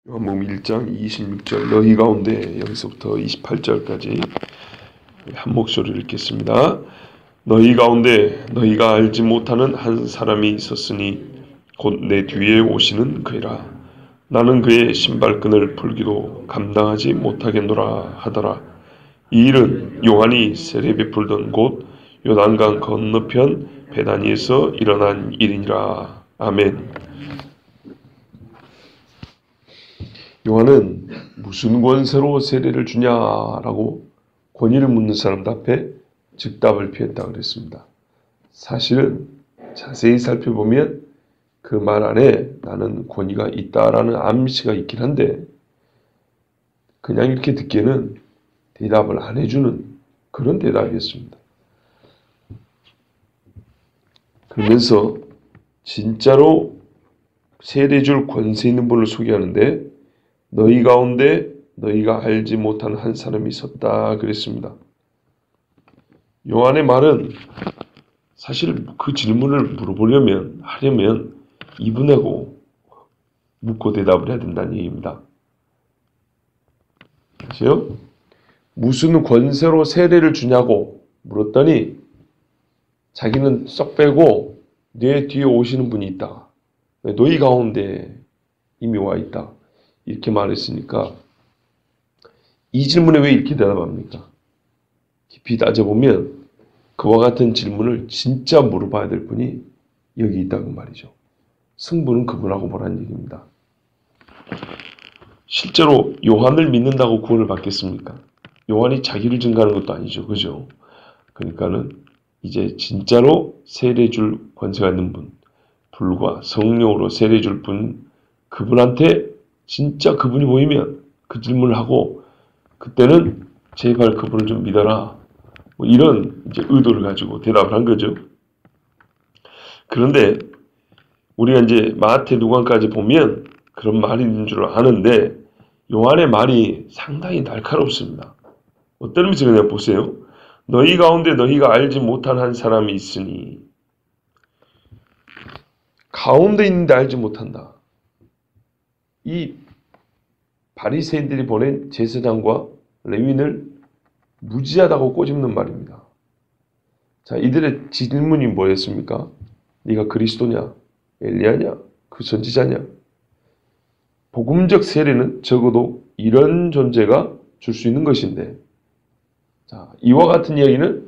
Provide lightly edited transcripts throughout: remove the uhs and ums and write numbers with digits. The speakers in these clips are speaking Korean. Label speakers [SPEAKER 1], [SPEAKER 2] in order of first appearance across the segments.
[SPEAKER 1] 요한복음 1장 26절 너희 가운데 여기서부터 28절까지 한 목소리를 읽겠습니다. 너희 가운데 너희가 알지 못하는 한 사람이 있었으니 곧 내 뒤에 오시는 그이라. 나는 그의 신발끈을 풀기도 감당하지 못하겠노라 하더라. 이 일은 요한이 세례 베풀던 곳 요단강 건너편 베다니에서 일어난 일이니라. 아멘. 요한은 무슨 권세로 세례를 주냐라고 권위를 묻는 사람들 앞에 즉답을 피했다 그랬습니다. 사실은 자세히 살펴보면 그 말 안에 나는 권위가 있다라는 암시가 있긴 한데 그냥 이렇게 듣기에는 대답을 안 해주는 그런 대답이었습니다. 그러면서 진짜로 세례 줄 권세 있는 분을 소개하는데 너희 가운데 너희가 알지 못하는 한 사람이 있었다 그랬습니다. 요한의 말은 사실 그 질문을 하려면 이분하고 묻고 대답을 해야 된다는 얘기입니다. 아시죠? 무슨 권세로 세례를 주냐고 물었더니 자기는 쏙 빼고 내 뒤에 오시는 분이 있다. 너희 가운데 이미 와 있다. 이렇게 말했으니까 이 질문에 왜 이렇게 대답합니까? 깊이 따져보면 그와 같은 질문을 진짜 물어봐야 될 분이 여기 있다고 말이죠. 승부는 그분하고 보라는 얘기입니다. 실제로 요한을 믿는다고 구원을 받겠습니까? 요한이 자기를 증거하는 것도 아니죠. 그죠? 그러니까는 이제 진짜로 세례 줄 권세가 있는 분, 불과 성령으로 세례 줄 분, 그분한테 진짜 그분이 보이면 그 질문을 하고 그때는 제발 그분을 좀 믿어라. 뭐 이런 이제 의도를 가지고 대답을 한 거죠. 그런데 우리가 이제 마태, 누가까지 보면 그런 말이 있는 줄 아는데 요한의 말이 상당히 날카롭습니다. 어떤 의미에서 그냥 보세요. 너희 가운데 너희가 알지 못한 한 사람이 있으니 가운데 있는데 알지 못한다. 이 바리새인들이 보낸 제사장과 레위인을 무지하다고 꼬집는 말입니다. 자, 이들의 질문이 뭐였습니까? 네가 그리스도냐? 엘리야냐? 그 선지자냐? 복음적 세례는 적어도 이런 존재가 줄 수 있는 것인데, 자, 이와 같은 이야기는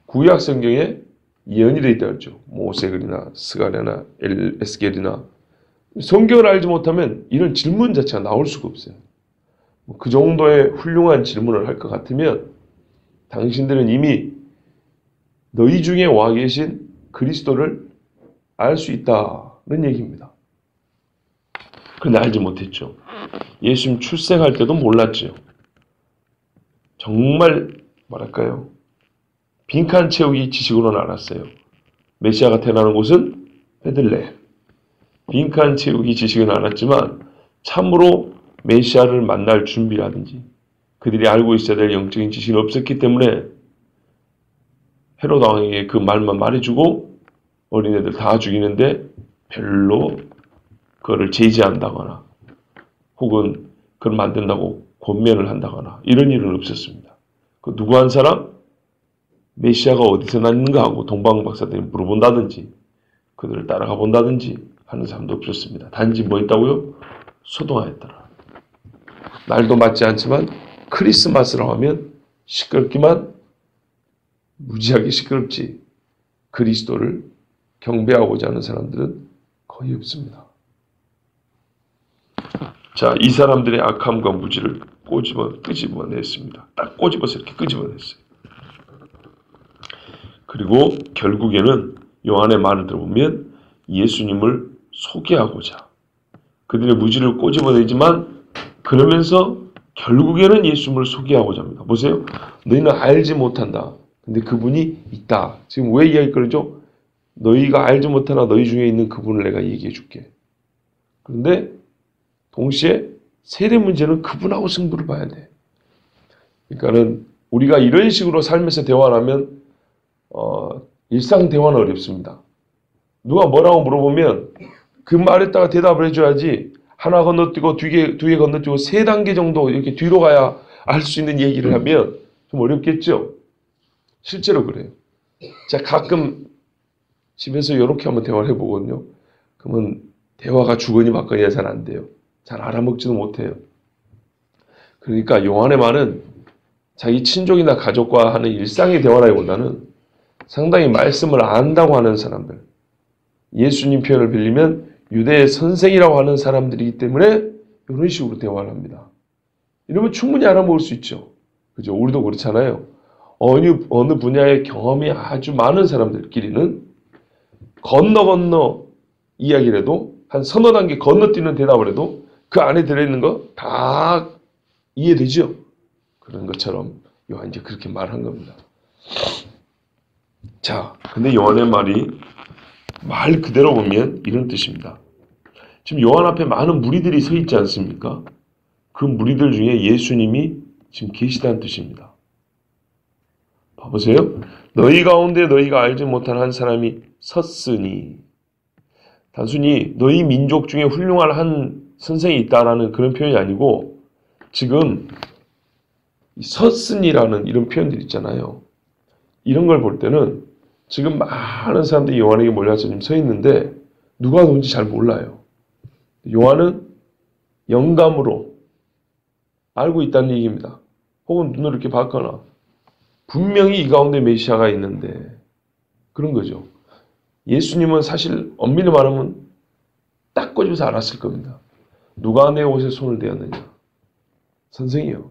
[SPEAKER 1] 구약 성경에 예언이 되어 있다고 했죠. 모세글이나 스가랴나 에스겔이나 성경을 알지 못하면 이런 질문 자체가 나올 수가 없어요. 그 정도의 훌륭한 질문을 할 것 같으면 당신들은 이미 너희 중에 와 계신 그리스도를 알 수 있다는 얘기입니다. 그런데 알지 못했죠. 예수님 출생할 때도 몰랐죠. 정말 뭐랄까요? 빈칸 채우기 지식으로는 알았어요. 메시아가 태어나는 곳은 베들레헴. 빈칸 채우기 지식은 알았지만 참으로 메시아를 만날 준비라든지 그들이 알고 있어야 될 영적인 지식은 없었기 때문에 헤롯 왕에게 그 말만 말해주고 어린애들 다 죽이는데 별로 그거를 제지한다거나 혹은 그걸 만든다고 권면을 한다거나 이런 일은 없었습니다. 그 누구 한 사람 메시아가 어디서 났는가 하고 동방박사들이 물어본다든지 그들을 따라가 본다든지 하는 사람도 없었습니다. 단지 뭐 있다고요? 소동하였더라. 날도 맞지 않지만 크리스마스라고 하면 시끄럽기만 무지하게 시끄럽지 그리스도를 경배하고자 하는 사람들은 거의 없습니다. 자, 이 사람들의 악함과 무지를 끄집어냈습니다. 딱 꼬집어서 이렇게 끄집어냈어요. 그리고 결국에는 요한의 말을 들어보면 예수님을 소개하고자 그들의 무지를 꼬집어내지만 그러면서 결국에는 예수님을 소개하고자 합니다. 보세요. 너희는 알지 못한다. 근데 그분이 있다. 지금 왜 이야기 끌죠? 너희가 알지 못하나 너희 중에 있는 그분을 내가 얘기해 줄게. 그런데 동시에 세례 문제는 그분하고 승부를 봐야 돼. 그러니까는 우리가 이런 식으로 삶에서 대화를 하면 일상 대화는 어렵습니다. 누가 뭐라고 물어보면 그 말에다가 대답을 해줘야지 하나 건너뛰고 두 개 건너뛰고 세 단계 정도 이렇게 뒤로 가야 알 수 있는 얘기를 하면 좀 어렵겠죠? 실제로 그래요. 자, 가끔 집에서 이렇게 한번 대화를 해보거든요. 그러면 대화가 주거니 받거니가 잘 안 돼요. 잘 알아먹지도 못해요. 그러니까 요한의 말은 자기 친족이나 가족과 하는 일상의 대화라기보다는 상당히 말씀을 안다고 하는 사람들, 예수님 표현을 빌리면 유대의 선생이라고 하는 사람들이기 때문에 이런 식으로 대화를 합니다. 이러면 충분히 알아먹을 수 있죠. 그죠? 우리도 그렇잖아요. 어느 분야의 경험이 아주 많은 사람들끼리는 건너 이야기를 해도 한 서너 단계 건너뛰는 대답을 해도 그 안에 들어있는 거 다 이해되죠? 그런 것처럼 요한이 이제 그렇게 말한 겁니다. 자, 근데 요한의 말이 말 그대로 보면 이런 뜻입니다. 지금 요한 앞에 많은 무리들이 서 있지 않습니까? 그 무리들 중에 예수님이 지금 계시다는 뜻입니다. 봐보세요. 너희 가운데 너희가 알지 못한 한 사람이 섰으니, 단순히 너희 민족 중에 훌륭한 한 선생이 있다라는 그런 표현이 아니고 지금 섰으니라는 이런 표현들 있잖아요. 이런 걸 볼 때는 지금 많은 사람들이 요한에게 몰려서 지금 서 있는데 누가 누군지 잘 몰라요. 요한은 영감으로 알고 있다는 얘기입니다. 혹은 눈으로 이렇게 봤거나 분명히 이 가운데 메시아가 있는데 그런 거죠. 예수님은 사실 엄밀히 말하면 딱 꺼집어서 알았을 겁니다. 누가 내 옷에 손을 대었느냐? 선생이요.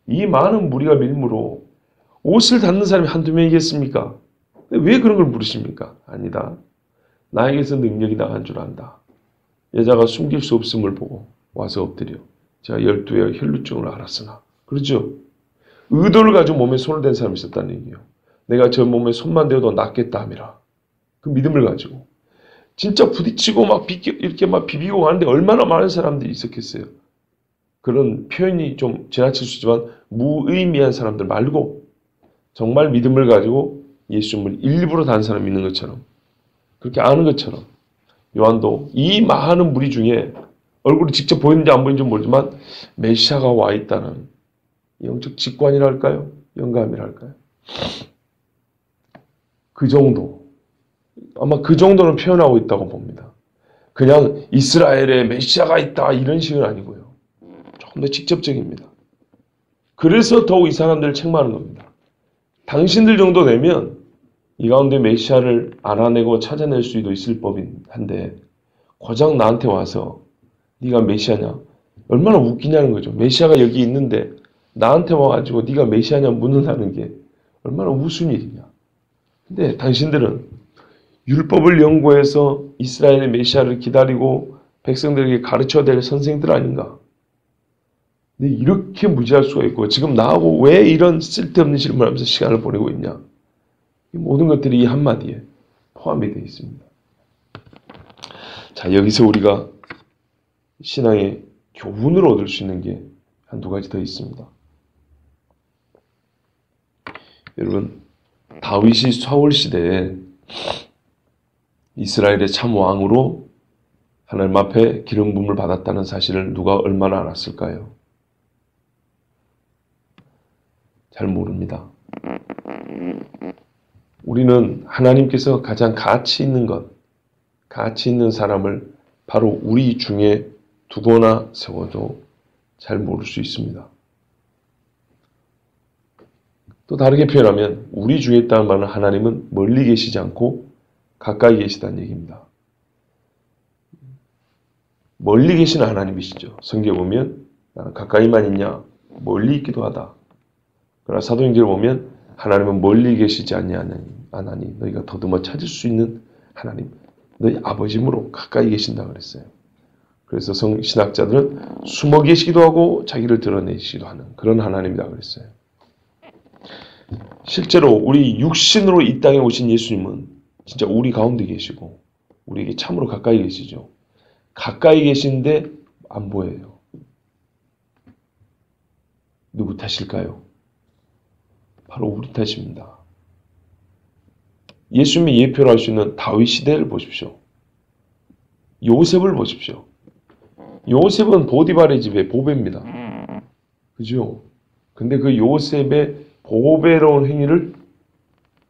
[SPEAKER 1] 이 많은 무리가 밀므로 옷을 닿는 사람이 한두 명이겠습니까? 왜 그런 걸 물으십니까? 아니다. 나에게서 능력이 나간 줄 안다. 여자가 숨길 수 없음을 보고 와서 엎드려 제가 12의 혈루증을 알았으나. 그렇죠? 의도를 가지고 몸에 손을 댄 사람이 있었다는 얘기예요. 내가 저 몸에 손만 대어도 낫겠다 함이라. 그 믿음을 가지고. 진짜 부딪히고 이렇게 막 비비고 가는데 얼마나 많은 사람들이 있었겠어요. 그런 표현이 좀 지나칠 수 있지만 무의미한 사람들 말고 정말 믿음을 가지고 예수님을 일부러 단 사람이 있는 것처럼 그렇게 아는 것처럼 요한도 이 많은 무리 중에 얼굴이 직접 보이는지 안 보이는지 모르지만 메시아가 와 있다는 영적 직관이랄까요? 영감이랄까요? 그 정도. 아마 그 정도는 표현하고 있다고 봅니다. 그냥 이스라엘에 메시아가 있다 이런 식은 아니고요. 조금 더 직접적입니다. 그래서 더욱 이 사람들을 책망하는 겁니다. 당신들 정도 되면 이 가운데 메시아를 알아내고 찾아낼 수도 있을 법인 한데 고작 나한테 와서 네가 메시아냐? 얼마나 웃기냐는 거죠. 메시아가 여기 있는데 나한테 와가지고 네가 메시아냐 묻는다는 게 얼마나 우스운 일이냐. 근데 당신들은 율법을 연구해서 이스라엘의 메시아를 기다리고 백성들에게 가르쳐야 될 선생들 아닌가? 근데 이렇게 무지할 수가 있고 지금 나하고 왜 이런 쓸데없는 질문하면서 시간을 보내고 있냐? 이 모든 것들이 이 한마디에 포함이 되어 있습니다. 자, 여기서 우리가 신앙의 교훈을 얻을 수 있는 게 한두 가지 더 있습니다. 여러분, 다윗이 사울 시대에 이스라엘의 참 왕으로 하나님 앞에 기름 부음을 받았다는 사실을 누가 얼마나 알았을까요? 잘 모릅니다. 우리는 하나님께서 가장 가치 있는 것, 가치 있는 사람을 바로 우리 중에 두거나 세워도 잘 모를 수 있습니다. 또 다르게 표현하면 우리 중에 있다는 말은 하나님은 멀리 계시지 않고 가까이 계시다는 얘기입니다. 멀리 계시는 하나님이시죠. 성경에 보면 나는 가까이만 있냐? 멀리 있기도 하다. 그러나 사도행전을 보면 하나님은 멀리 계시지 않으니 너희가 더듬어 찾을 수 있는 하나님, 너희 아버지므로 가까이 계신다 그랬어요. 그래서 신학자들은 숨어 계시기도 하고 자기를 드러내시기도 하는 그런 하나님이다 그랬어요. 실제로 우리 육신으로 이 땅에 오신 예수님은 진짜 우리 가운데 계시고 우리에게 참으로 가까이 계시죠. 가까이 계신데 안 보여요. 누구 탓일까요? 바로 우리 탓입니다. 예수님의 예표로 할 수 있는 다윗 시대를 보십시오. 요셉을 보십시오. 요셉은 보디발의 집의 보배입니다. 그죠? 근데 그 요셉의 보배로운 행위를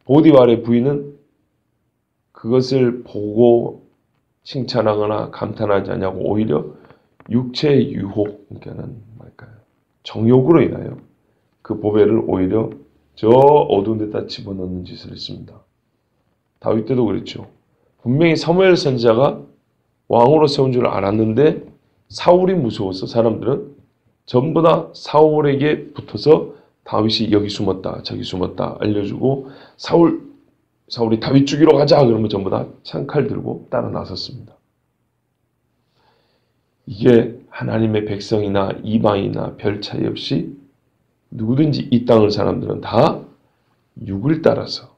[SPEAKER 1] 보디발의 부인은 그것을 보고 칭찬하거나 감탄하지 않냐고 오히려 육체의 유혹, 그러니까는 뭐랄까요? 정욕으로 인하여 그 보배를 오히려 저 어두운 데다 집어넣는 짓을 했습니다. 다윗 때도 그랬죠. 분명히 사무엘 선지자가 왕으로 세운 줄 알았는데 사울이 무서워서 사람들은 전부 다 사울에게 붙어서 다윗이 여기 숨었다 저기 숨었다 알려주고 사울이 다윗 죽이러 가자 그러면 전부 다 창칼 들고 따라 나섰습니다. 이게 하나님의 백성이나 이방이나 별 차이 없이 누구든지 이 땅을 사람들은 다 육을 따라서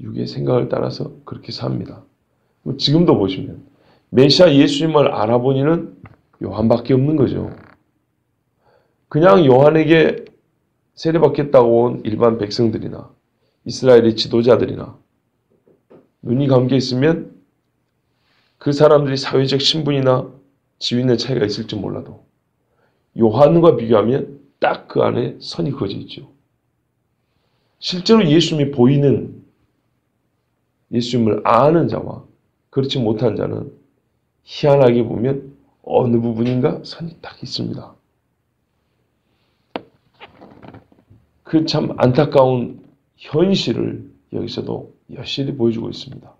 [SPEAKER 1] 육의 생각을 따라서 그렇게 삽니다. 지금도 보시면 메시아 예수님을 알아보니는 요한밖에 없는 거죠. 그냥 요한에게 세례받겠다고 온 일반 백성들이나 이스라엘의 지도자들이나 눈이 감겨 있으면 그 사람들이 사회적 신분이나 지위의 차이가 있을지 몰라도 요한과 비교하면 딱 그 안에 선이 그어져 있죠. 실제로 예수님이 보이는 예수님을 아는 자와 그렇지 못한 자는 희한하게 보면 어느 부분인가 선이 딱 있습니다. 그 참 안타까운 현실을 여기서도 여실히 보여주고 있습니다.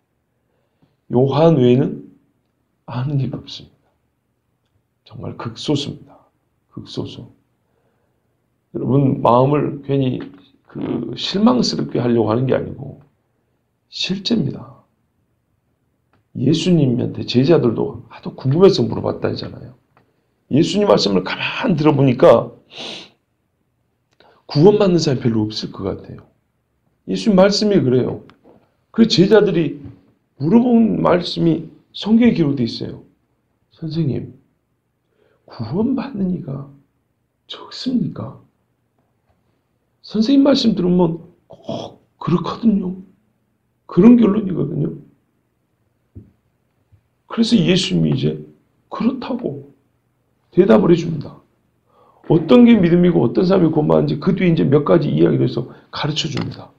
[SPEAKER 1] 요한 외에는 아는 이가 없습니다. 정말 극소수입니다. 극소수. 여러분 마음을 괜히 실망스럽게 하려고 하는 게 아니고 실제입니다. 예수님한테 제자들도 하도 궁금해서 물어봤다잖아요. 예수님 말씀을 가만히 들어보니까 구원받는 사람이 별로 없을 것 같아요. 예수님 말씀이 그래요. 그래서 제자들이 물어본 말씀이 성경에 기록되어 있어요. 선생님, 구원받는 이가 적습니까? 선생님 말씀 들으면 꼭 그렇거든요. 그런 결론이거든요. 그래서 예수님이 이제 그렇다고 대답을 해줍니다. 어떤 게 믿음이고 어떤 사람이 구원받는지 그 뒤에 이제 몇 가지 이야기를 해서 가르쳐 줍니다.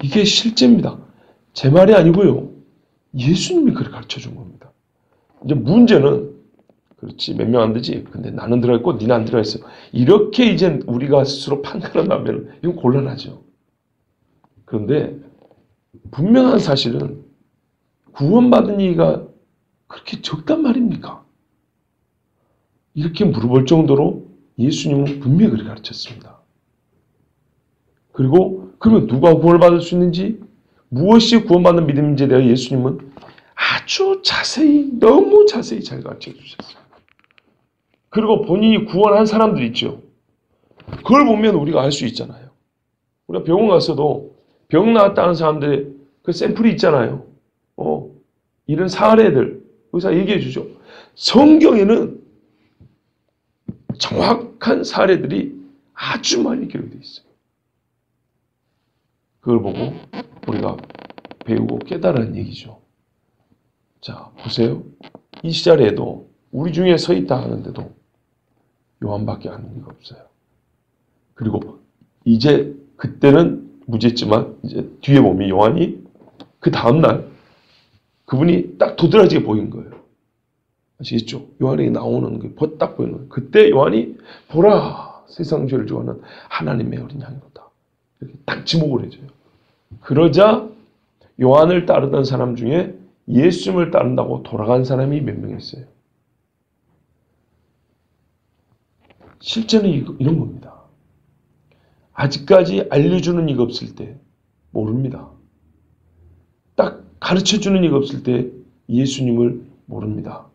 [SPEAKER 1] 이게 실제입니다. 제 말이 아니고요. 예수님이 그렇게 가르쳐 준 겁니다. 이제 문제는 그렇지 몇 명 안 되지. 근데 나는 들어가 있고 니는 안 들어가 있어. 이렇게 이제 우리가 스스로 판단을 하면 이건 곤란하죠. 그런데 분명한 사실은 구원받은 이가 그렇게 적단 말입니까? 이렇게 물어볼 정도로 예수님은 분명히 그렇게 가르쳤습니다. 그리고 그러면 누가 구원을 받을 수 있는지 무엇이 구원받는 믿음인지에 대해 예수님은 아주 자세히 너무 자세히 잘 가르쳐 주셨어요. 그리고 본인이 구원한 사람들 있죠. 그걸 보면 우리가 알 수 있잖아요. 우리가 병원 가서도 병 나았다는 사람들의 그 샘플이 있잖아요. 이런 사례들 의사 얘기해 주죠. 성경에는 정확한 사례들이 아주 많이 기록되어 있어요. 그걸 보고 우리가 배우고 깨달은 얘기죠. 자, 보세요. 이 시절에도 우리 중에 서 있다 하는데도 요한밖에 아는 이가 없어요. 그리고 이제 그때는 무죄지만 이제 뒤에 보면 요한이 그 다음날 그분이 딱 도드라지게 보인 거예요. 아시겠죠? 요한이 나오는 게 딱 보이는 거예요. 그때 요한이 보라 세상 죄를 좋아하는 하나님의 어린 양이로다. 이렇게 딱 지목을 해줘요. 그러자 요한을 따르던 사람 중에 예수님을 따른다고 돌아간 사람이 몇 명 있어요. 실제는 이런 겁니다. 아직까지 알려주는 이가 없을 때 모릅니다. 딱 가르쳐주는 이가 없을 때 예수님을 모릅니다.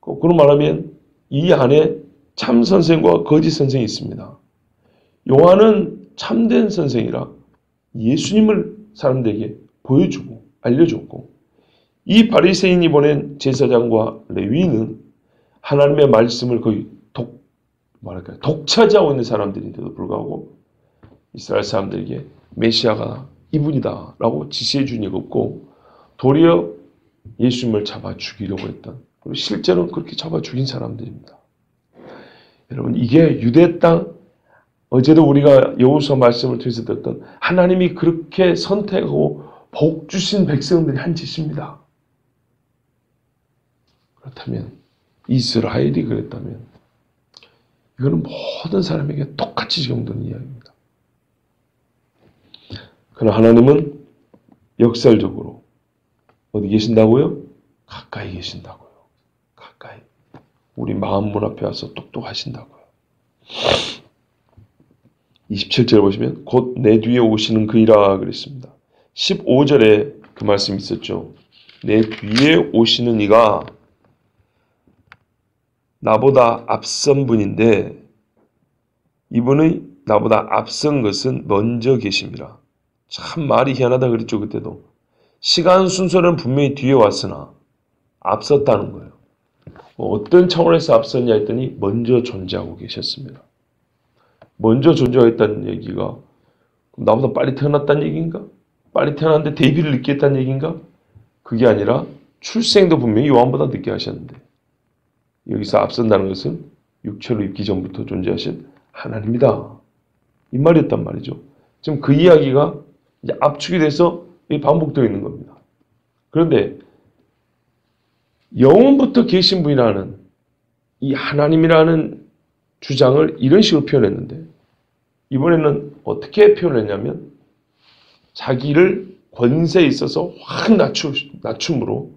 [SPEAKER 1] 거꾸로 말하면 이 안에 참 선생과 거짓 선생이 있습니다. 요한은 참된 선생이라 예수님을 사람들에게 보여주고 알려줬고 이 바리새인이 보낸 제사장과 레위인은 하나님의 말씀을 거의 독차지하고 있는 사람들인데도 불구하고 이스라엘 사람들에게 메시아가 이분이다 라고 지시해 준 이가 없고 도리어 예수님을 잡아 죽이려고 했던 그리고 실제로는 그렇게 잡아 죽인 사람들입니다. 여러분, 이게 유대 땅, 어제도 우리가 여호수아 말씀을 통해서 듣던 하나님이 그렇게 선택하고 복 주신 백성들이 한 짓입니다. 그렇다면 이스라엘이 그랬다면 이거는 모든 사람에게 똑같이 적용되는 이야기입니다. 그러나 하나님은 역설적으로 어디 계신다고요? 가까이 계신다고요. 가까이. 우리 마음 문 앞에 와서 똑똑하신다고요. 27절 보시면 곧 내 뒤에 오시는 그이라 그랬습니다. 15절에 그 말씀이 있었죠. 내 뒤에 오시는 이가 나보다 앞선 분인데 이분이 나보다 앞선 것은 먼저 계심이라. 참 말이 희한하다 그랬죠. 그때도. 시간 순서는 분명히 뒤에 왔으나 앞섰다는 거예요. 어떤 차원에서 앞섰냐 했더니 먼저 존재하고 계셨습니다. 먼저 존재했다는 얘기가 나보다 빨리 태어났다는 얘기인가? 빨리 태어났는데 데뷔를 늦게 했다는 얘기인가? 그게 아니라 출생도 분명히 요한보다 늦게 하셨는데 여기서 앞선다는 것은 육체로 입기 전부터 존재하신 하나님이다. 이 말이었단 말이죠. 지금 그 이야기가 이제 압축이 돼서 반복되어 있는 겁니다. 그런데 영원부터 계신 분이라는 이 하나님이라는 주장을 이런 식으로 표현했는데 이번에는 어떻게 표현했냐면 자기를 권세에 있어서 확 낮춤으로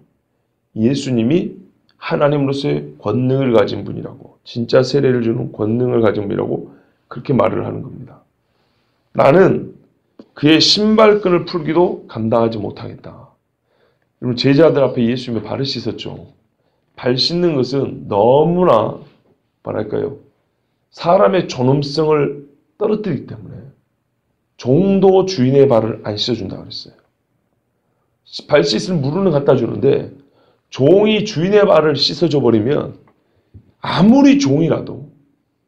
[SPEAKER 1] 예수님이 하나님으로서의 권능을 가진 분이라고, 진짜 세례를 주는 권능을 가진 분이라고 그렇게 말을 하는 겁니다. 나는 그의 신발끈을 풀기도 감당하지 못하겠다. 여러분, 제자들 앞에 예수님의 발을 씻었죠. 발 씻는 것은 너무나 뭐랄까요? 사람의 존엄성을 떨어뜨리기 때문에 종도 주인의 발을 안 씻어준다고 그랬어요. 발 씻을 물은 갖다 주는데 종이 주인의 발을 씻어줘 버리면 아무리 종이라도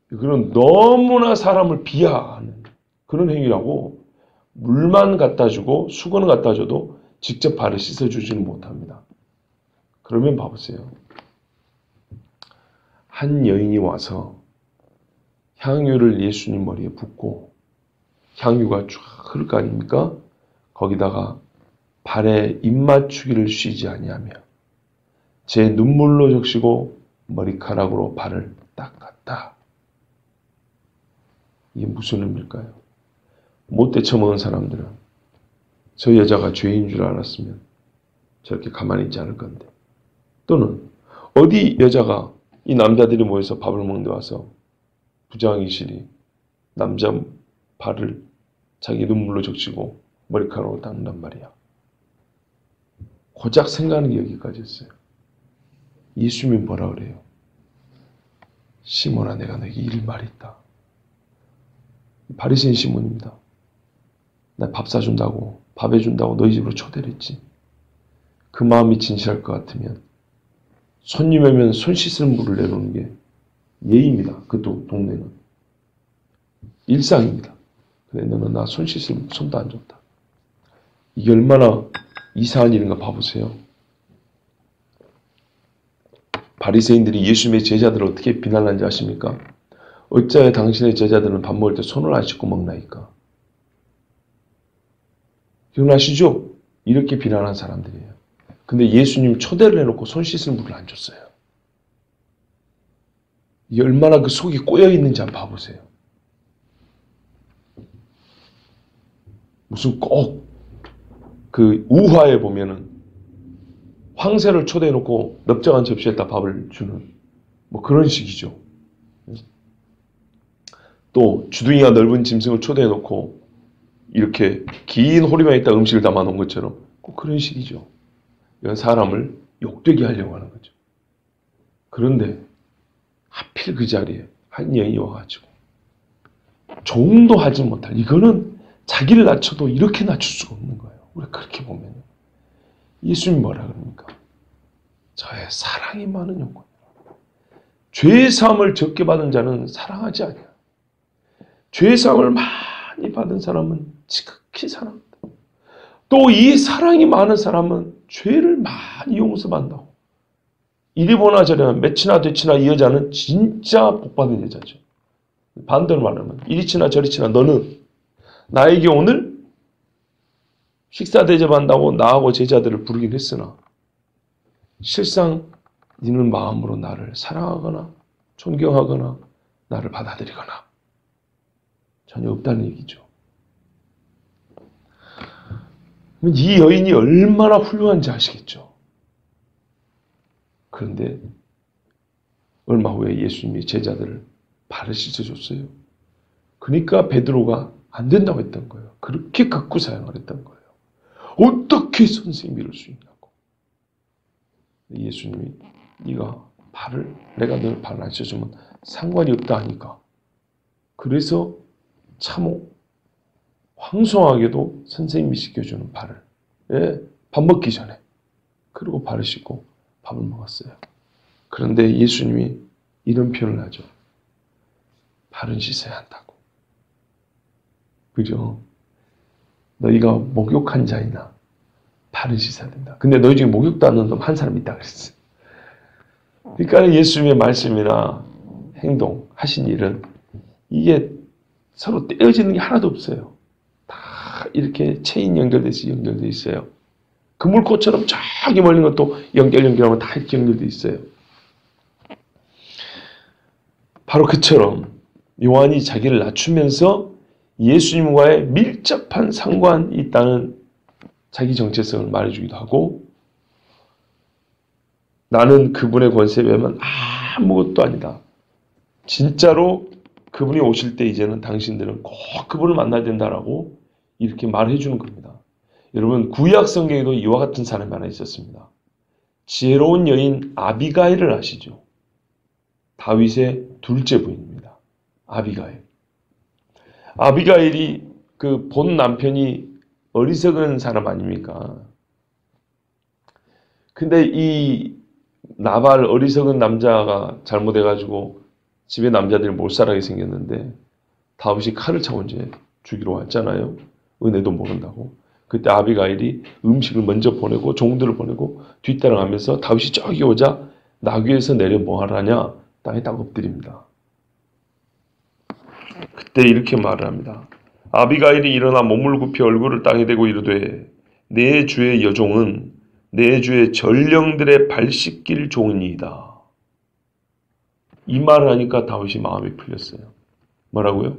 [SPEAKER 1] 그런 너무나 사람을 비하하는 그런 행위라고 물만 갖다 주고 수건을 갖다 줘도 직접 발을 씻어주지는 못합니다. 그러면 봐보세요. 한 여인이 와서 향유를 예수님 머리에 붓고 향유가 쫙 흐를 거 아닙니까? 거기다가 발에 입맞추기를 쉬지 아니하며 제 눈물로 적시고 머리카락으로 발을 닦았다. 이게 무슨 의미일까요? 못 대처먹은 사람들은 저 여자가 죄인 줄 알았으면 저렇게 가만히 있지 않을 건데, 또는 어디 여자가 이 남자들이 모여서 밥을 먹는데 와서 부장이실이 남자 발을 자기 눈물로 적시고 머리카락으로 닦는단 말이야. 고작 생각하는 게 여기까지였어요. 예수님이 뭐라 그래요? 시몬아, 내가 너에게 이를 말이 있다. 바리새인 시몬입니다. 나 밥 사준다고, 밥 해준다고 너희 집으로 초대를 했지. 그 마음이 진실할 것 같으면 손님 오면 손 씻을 물을 내놓는 게 예의입니다. 그 동네는. 일상입니다. 근데 너는 나 손 씻을 손도 안 줬다. 이게 얼마나 이상한 일인가 봐보세요. 바리새인들이 예수님의 제자들을 어떻게 비난하는지 아십니까? 어찌하여 당신의 제자들은 밥 먹을 때 손을 안 씻고 먹나이까? 기억나시죠? 이렇게 비난한 사람들이에요. 근데 예수님 초대를 해놓고 손 씻을 물을 안 줬어요. 이게 얼마나 그 속이 꼬여 있는지 한번 봐보세요. 무슨 꼭 그 우화에 보면은 황새를 초대해놓고 넓적한 접시에다 밥을 주는 뭐 그런 식이죠. 또 주둥이가 넓은 짐승을 초대해놓고 이렇게 긴 호리만에 있다 음식을 담아놓은 것처럼 꼭 그런 식이죠. 이건 사람을 욕되게 하려고 하는 거죠. 그런데 하필 그 자리에 한 여인이 와가지고 종도 하지 못할, 이거는 자기를 낮춰도 이렇게 낮출 수가 없는 거예요. 우리가 그렇게 보면 예수님이 뭐라 그럽니까? 저의 사랑이 많은 영혼. 죄의 사함을 적게 받은 자는 사랑하지 않아요. 죄의 사함을 많이 받은 사람은 지극히 사랑한다. 또 이 사랑이 많은 사람은 죄를 많이 용서받는다고. 이리 보나 저리 보나 몇이나 되치나 이 여자는 진짜 복받은 여자죠. 반대로 말하면 이리 치나 저리 치나 너는 나에게 오늘 식사 대접한다고 나하고 제자들을 부르긴 했으나 실상 너는 마음으로 나를 사랑하거나 존경하거나 나를 받아들이거나 전혀 없다는 얘기죠. 이 여인이 얼마나 훌륭한지 아시겠죠? 그런데 얼마 후에 예수님이 제자들을 발을 씻어줬어요. 그러니까 베드로가 안 된다고 했던 거예요. 그렇게 극구 사양을 했던 거예요. 어떻게 선생님이 이럴 수 있냐고. 예수님이 내가 널 발을 안 씻어주면 상관이 없다 하니까. 그래서 참 황송하게도 선생님이 씻겨주는 발을 밥 먹기 전에 그리고 발을 씻고 밥을 먹었어요. 그런데 예수님이 이런 표현을 하죠. 발은 씻어야 한다고. 그죠? 너희가 목욕한 자이나 발은 씻어야 된다. 근데 너희 중에 목욕도 안 하는 놈 한 사람 있다 그랬어요. 그러니까 예수님의 말씀이나 행동, 하신 일은 이게 서로 떼어지는 게 하나도 없어요. 다 이렇게 체인 연결돼 있어요. 그물꽃처럼 저기 멀린 것도 연결하면 다 이렇게 연결돼 있어요. 바로 그처럼 요한이 자기를 낮추면서 예수님과의 밀접한 상관이 있다는 자기 정체성을 말해주기도 하고 나는 그분의 권세에 비하면 아무것도 아니다. 진짜로 그분이 오실 때 이제는 당신들은 꼭 그분을 만나야 된다라고 이렇게 말해주는 겁니다. 여러분 구약 성경에도 이와 같은 사람이 하나 있었습니다. 지혜로운 여인 아비가일을 아시죠? 다윗의 둘째 부인입니다. 아비가일이 그 본 남편이 어리석은 사람 아닙니까? 근데 이 나발 어리석은 남자가 잘못해가지고 집에 남자들이 몰살하게 생겼는데 다윗이 칼을 차고 이제 죽이러 왔잖아요. 은혜도 모른다고. 그때 아비가일이 음식을 먼저 보내고 종들을 보내고 뒤따라가면서 다윗이 저기 오자 나귀에서 내려 뭐하라냐 땅에 딱 엎드립니다. 그때 이렇게 말을 합니다. 아비가일이 일어나 몸을 굽혀 얼굴을 땅에 대고 이르되 내 주의 여종은 내 주의 전령들의 발 씻길 종이니이다. 이 말을 하니까 다윗이 마음이 풀렸어요. 뭐라고요?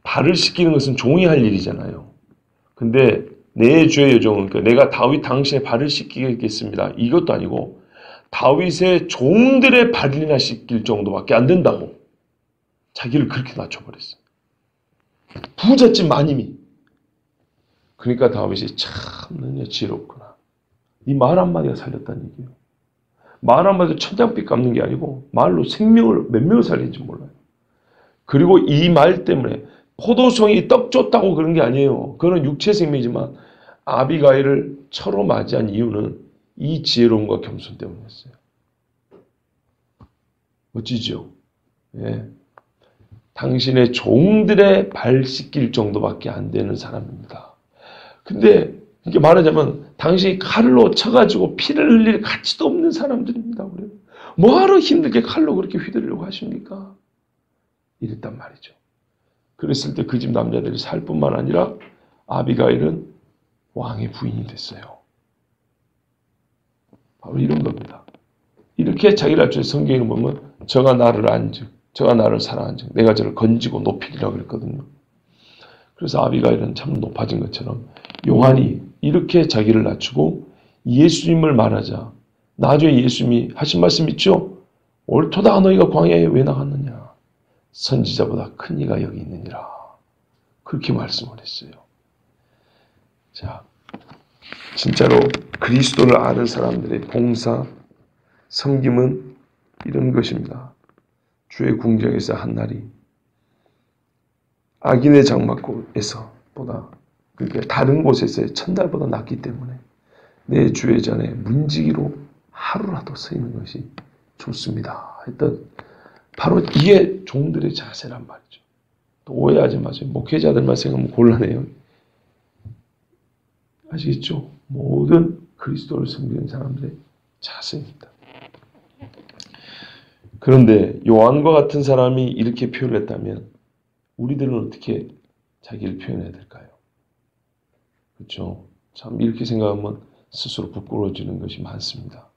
[SPEAKER 1] 발을 씻기는 것은 종이 할 일이잖아요. 근데 내 주의 여종은 그러니까 내가 다윗 당신의 발을 씻기겠습니다. 이것도 아니고 다윗의 종들의 발이나 씻길 정도밖에 안 된다고 자기를 그렇게 낮춰버렸어요. 부잣집 마님이. 그러니까 다윗이 참 너냐 지혜롭구나. 이 말 한마디가 살렸다는 얘기예요. 말 한마디도 천장빛 갚는 게 아니고 말로 생명을 몇 명을 살린지 몰라요. 그리고 이 말 때문에 포도송이 떡 줬다고 그런 게 아니에요. 그건 육체 생명이지만 아비가일을 처로 맞이한 이유는 이 지혜로움과 겸손 때문이었어요. 멋지죠? 예. 당신의 종들의 발 씻길 정도밖에 안 되는 사람입니다. 근데 이렇게 말하자면 당신이 칼로 쳐가지고 피를 흘릴 가치도 없는 사람들입니다. 그래요. 뭐하러 힘들게 칼로 그렇게 휘두르려고 하십니까? 이랬단 말이죠. 그랬을 때 그 집 남자들이 살 뿐만 아니라 아비가일은 왕의 부인이 됐어요. 바로 이런 겁니다. 이렇게 자기를 낮춰 성경에 보면 저가 나를 안즉 저가 나를 사랑한즉 내가 저를 건지고 높이리라 그랬거든요. 그래서 아비가일은 참 높아진 것처럼 요한이 이렇게 자기를 낮추고 예수님을 말하자 나중에 예수님이 하신 말씀 있죠? 옳도다 너희가 광야에 왜 나갔느냐? 선지자보다 큰 이가 여기 있느니라. 그렇게 말씀을 했어요. 자, 진짜로 그리스도를 아는 사람들의 봉사, 섬김은 이런 것입니다. 주의 궁정에서 한 날이 악인의 장막에서 보다 그러니까 다른 곳에서의 첫날보다 낫기 때문에 내 주의 전에 문지기로 하루라도 서 있는 것이 좋습니다. 했던 바로 이게 종들의 자세란 말이죠. 또 오해하지 마세요. 목회자들만 생각하면 곤란해요. 아시겠죠? 모든 그리스도를 섬기는 사람들의 자세입니다. 그런데 요한과 같은 사람이 이렇게 표현했다면 우리들은 어떻게 자기를 표현해야 될까요? 그렇죠? 참 이렇게 생각하면 스스로 부끄러워지는 것이 많습니다.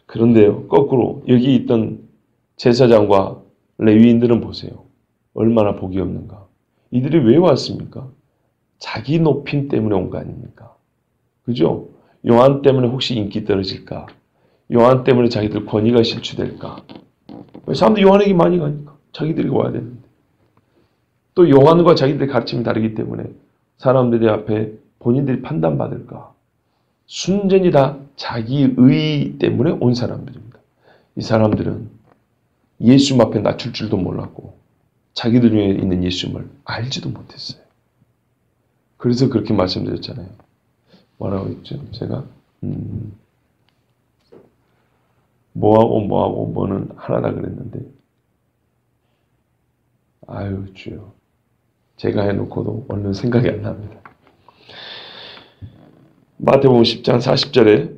[SPEAKER 1] 그런데요, 거꾸로 여기 있던 제사장과 레위인들은 보세요. 얼마나 복이 없는가. 이들이 왜 왔습니까? 자기 높임 때문에 온 거 아닙니까? 그죠? 요한 때문에 혹시 인기 떨어질까? 요한 때문에 자기들 권위가 실추될까? 사람들이 요한에게 많이 가니까 자기들이 와야 되는데. 또 요한과 자기들의 가르침이 다르기 때문에 사람들이 앞에 본인들이 판단받을까? 순전히 다 자기 의 때문에 온 사람들입니다. 이 사람들은 예수님 앞에 낮출 줄도 몰랐고 자기들 중에 있는 예수님을 알지도 못했어요. 그래서 그렇게 말씀드렸잖아요. 뭐라고 했죠? 제가 뭐하고 뭐는 하나다 그랬는데 아유 주여 제가 해놓고도 얼른 생각이 안 납니다. 마태복음 10장 40절에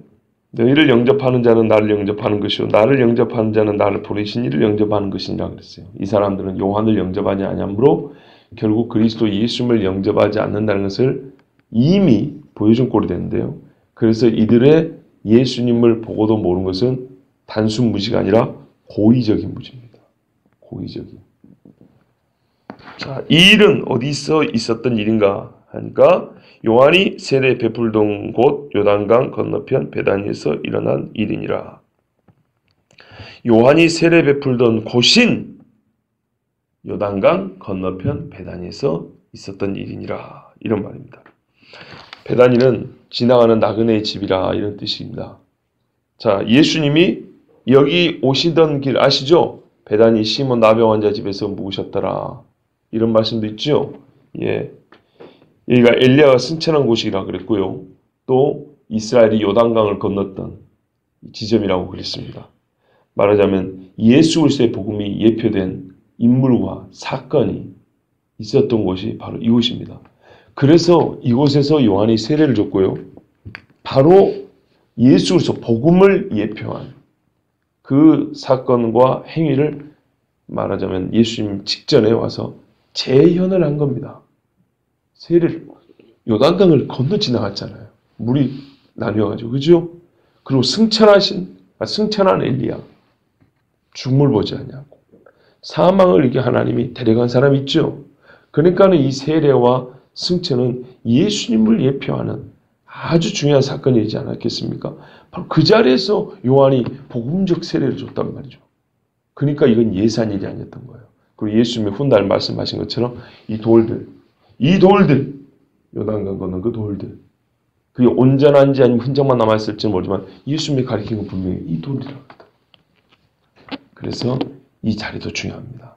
[SPEAKER 1] 너희를 영접하는 자는 나를 영접하는 것이요 나를 영접하는 자는 나를 보내신 이를 영접하는 것이니라 그랬어요. 이 사람들은 요한을 영접하지 아니하므로 결국 그리스도 예수님을 영접하지 않는다는 것을 이미 보여준 꼴이 되는데요. 그래서 이들의 예수님을 보고도 모르는 것은 단순 무지가 아니라 고의적인 무지입니다. 고의적인. 자, 이 일은 어디서 있었던 일인가 하니까 요한이 세례 베풀던 곳 요단강 건너편 베다니에서 일어난 일이니라. 요한이 세례 베풀던 곳인 요단강 건너편 베다니에서 있었던 일이니라. 이런 말입니다. 베다니는 지나가는 나그네의 집이라 이런 뜻입니다. 자, 예수님이 여기 오시던 길 아시죠? 베다니 시몬 나병 환자 집에서 묵으셨더라. 이런 말씀도 있죠. 예. 여기가 엘리야가 승천한 곳이라 그랬고요. 또 이스라엘이 요단강을 건넜던 지점이라고 그랬습니다. 말하자면 예수 그리스도의 복음이 예표된 인물과 사건이 있었던 곳이 바로 이곳입니다. 그래서 이곳에서 요한이 세례를 줬고요. 바로 예수 그리스도 복음을 예표한 그 사건과 행위를 말하자면 예수님 직전에 와서 재현을 한 겁니다. 세례를 요단강을 건너 지나갔잖아요. 물이 나뉘어가지고 그죠? 그리고 승천한 엘리야 죽음을 보지 않냐고 사망을 이게 하나님이 데려간 사람이 있죠. 그러니까는 이 세례와 승천은 예수님을 예표하는 아주 중요한 사건이지 않았겠습니까? 바로 그 자리에서 요한이 복음적 세례를 줬단 말이죠. 그러니까 이건 예산 일이 아니었던 거예요. 그리고 예수님이 훗날 말씀하신 것처럼 이 돌들 요단강 건넌 그 돌들 그게 온전한지 아니면 흔적만 남아있을지 모르지만 예수님이 가리킨 건 분명히 이 돌이라고 합니다. 그래서 이 자리도 중요합니다.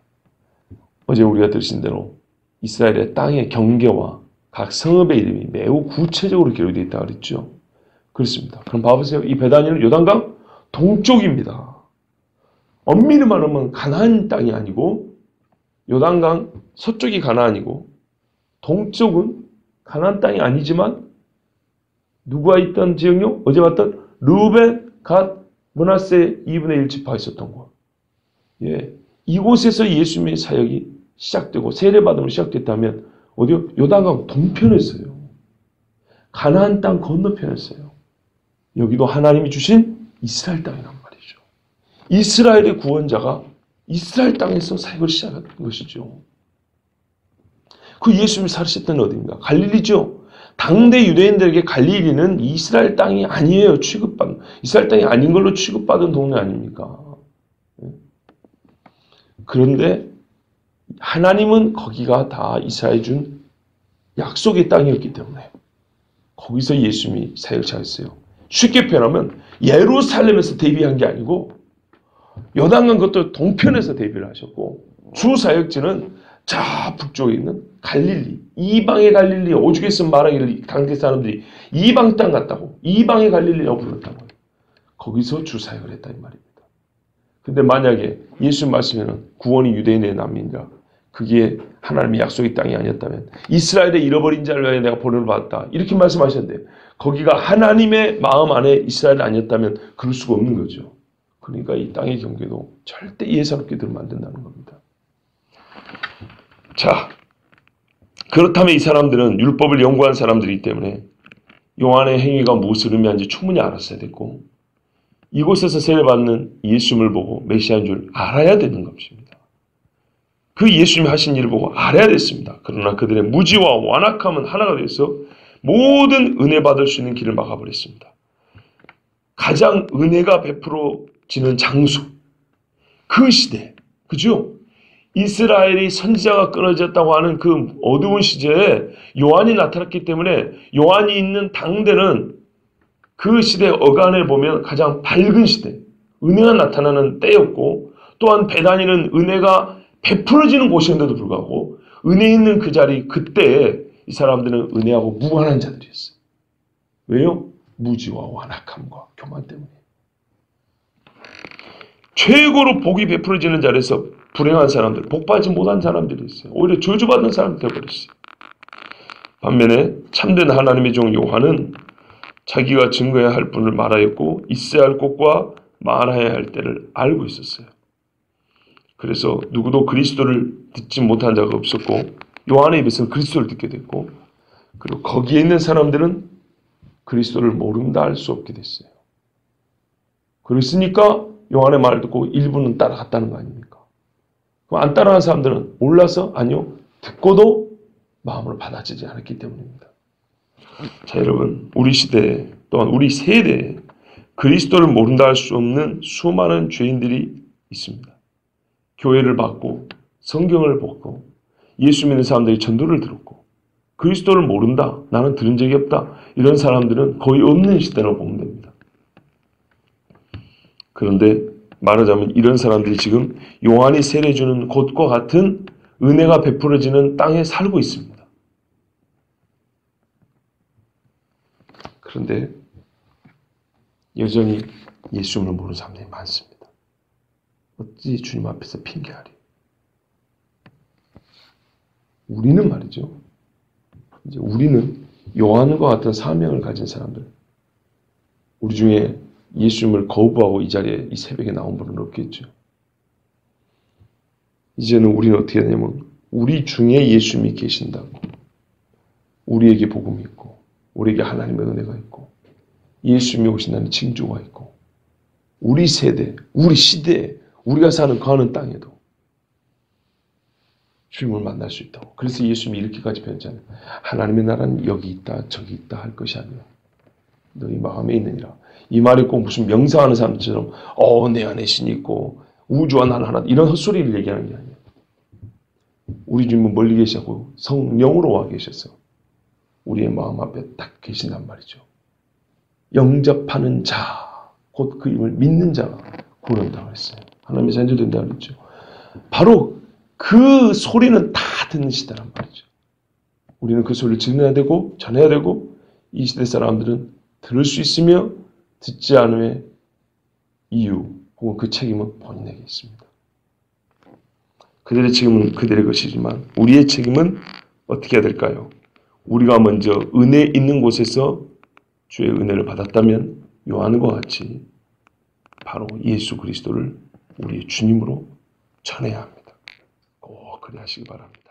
[SPEAKER 1] 어제 우리가 들으신 대로 이스라엘의 땅의 경계와 각 성읍의 이름이 매우 구체적으로 기록되어 있다고 그랬죠. 그렇습니다. 그럼 봐보세요. 이 베다니는 요단강 동쪽입니다. 엄밀히 말하면 가나안 땅이 아니고 요단강 서쪽이 가나안이고 동쪽은 가나안 땅이 아니지만 누가 있던 지역요? 어제 봤던 르우벤, 갓, 므낫세 2분의 1 지파가 있었던 곳. 예, 이곳에서 예수님의 사역이 시작되고 세례받음으로 시작됐다면 어디요? 요단강 동편에서요. 가나안 땅 건너편에서요. 여기도 하나님이 주신 이스라엘 땅이란 말이죠. 이스라엘의 구원자가 이스라엘 땅에서 사역을 시작한 것이죠. 그 예수님이 살으셨던 어디인가? 갈릴리죠. 당대 유대인들에게 갈릴리는 이스라엘 땅이 아니에요. 취급받은 이스라엘 땅이 아닌 걸로 취급받은 동네 아닙니까? 그런데 하나님은 거기가 다 이스라엘 준 약속의 땅이었기 때문에 거기서 예수님이 사역을 시작했어요. 쉽게 표현하면 예루살렘에서 데뷔한 게 아니고 요단강 그것도 동편에서 데뷔를 하셨고 주 사역지는 저 북쪽에 있는 갈릴리, 이방의 갈릴리, 오죽했으면 말하기를 당대 사람들이 이방 땅 같다고, 이방의 갈릴리라고 불렀다고. 거기서 주 사역을 했다 이 말입니다. 근데 만약에 예수 말씀에는 구원이 유대인의 남인이라 그게 하나님의 약속의 땅이 아니었다면 이스라엘의 잃어버린 자를 위하여 내가 본을 받았다 이렇게 말씀하셨는데 거기가 하나님의 마음 안에 이스라엘이 아니었다면 그럴 수가 없는 거죠. 그러니까 이 땅의 경계도 절대 예사롭게 들으면 안 된다는 겁니다. 자, 그렇다면 이 사람들은 율법을 연구한 사람들이기 때문에 요한의 행위가 무엇을 의미하는지 충분히 알았어야 됐고 이곳에서 세례받는 예수님을 보고 메시아인 줄 알아야 되는 것입니다. 그 예수님이 하신 일을 보고 알아야 됐습니다. 그러나 그들의 무지와 완악함은 하나가 되어서 모든 은혜 받을 수 있는 길을 막아버렸습니다. 가장 은혜가 베풀어지는 장소, 그 시대, 그죠? 이스라엘이 선지자가 끊어졌다고 하는 그 어두운 시대에 요한이 나타났기 때문에 요한이 있는 당대는 그 시대 어간에 보면 가장 밝은 시대, 은혜가 나타나는 때였고 또한 베다니는 은혜가 베풀어지는 곳이었는데도 불구하고 은혜 있는 그 자리 그때에 이 사람들은 은혜하고 무관한 자들이었어요. 왜요? 무지와 완악함과 교만 때문에. 최고로 복이 베풀어지는 자리에서 불행한 사람들, 복받지 못한 사람들이 있어요. 오히려 저주받는 사람들이 되어버렸어요. 반면에 참된 하나님의 종 요한은 자기가 증거해야 할 분을 말하였고 있어야 할 곳과 말해야 할 때를 알고 있었어요. 그래서 누구도 그리스도를 듣지 못한 자가 없었고 요한의 입에서 그리스도를 듣게 됐고 그리고 거기에 있는 사람들은 그리스도를 모른다 할 수 없게 됐어요. 그랬으니까 요한의 말을 듣고 일부는 따라갔다는 거 아닙니까? 그럼 안 따라간 사람들은 몰라서? 아니요. 듣고도 마음으로 받아들이지 않았기 때문입니다. 자, 여러분, 우리 시대에 또한 우리 세대에 그리스도를 모른다 할 수 없는 수많은 죄인들이 있습니다. 교회를 받고 성경을 보고 예수 믿는 사람들이 전도를 들었고 그리스도를 모른다, 나는 들은 적이 없다, 이런 사람들은 거의 없는 시대라고 보면 됩니다. 그런데 말하자면 이런 사람들이 지금 요한이 세례주는 곳과 같은 은혜가 베풀어지는 땅에 살고 있습니다. 그런데 여전히 예수님을 모르는 사람들이 많습니다. 어찌 주님 앞에서 핑계하리? 우리는 말이죠. 이제 우리는 요한과 같은 사명을 가진 사람들, 우리 중에 예수님을 거부하고 이 자리에 이 새벽에 나온 분은 없겠죠. 이제는 우리는 어떻게 되냐면 우리 중에 예수님이 계신다고 우리에게 복음이 있고 우리에게 하나님의 은혜가 있고 예수님이 오신다는 징조가 있고 우리 세대, 우리 시대에 우리가 사는 거하는 땅에도 주님을 만날 수 있다고. 그래서 예수님이 이렇게까지 표현했잖아요. 하나님의 나라는 여기 있다 저기 있다 할 것이 아니라 너희 마음에 있느니라. 이 말이 꼭 무슨 명상하는 사람처럼 내 안에 신이 있고 우주와 나는 하나 이런 헛소리를 얘기하는 게 아니에요. 우리 주님은 멀리 계시고 성령으로 와 계셔서 우리의 마음 앞에 딱 계신단 말이죠. 영접하는 자, 곧 그 이름을 믿는 자가 구원한다고 했어요. 하나님의 자녀 된다고 했죠. 바로 그 소리는 다 듣는 시대란 말이죠. 우리는 그 소리를 전해야 되고 이 시대 사람들은 들을 수 있으며 듣지 않음의 이유 혹은 그 책임은 본인에게 있습니다. 그들의 책임은 그들의 것이지만 우리의 책임은 어떻게 해야 될까요? 우리가 먼저 은혜 있는 곳에서 주의 은혜를 받았다면 요한과 같이 바로 예수 그리스도를 우리의 주님으로 전해야 합니다. 꼭 그리 하시기 바랍니다.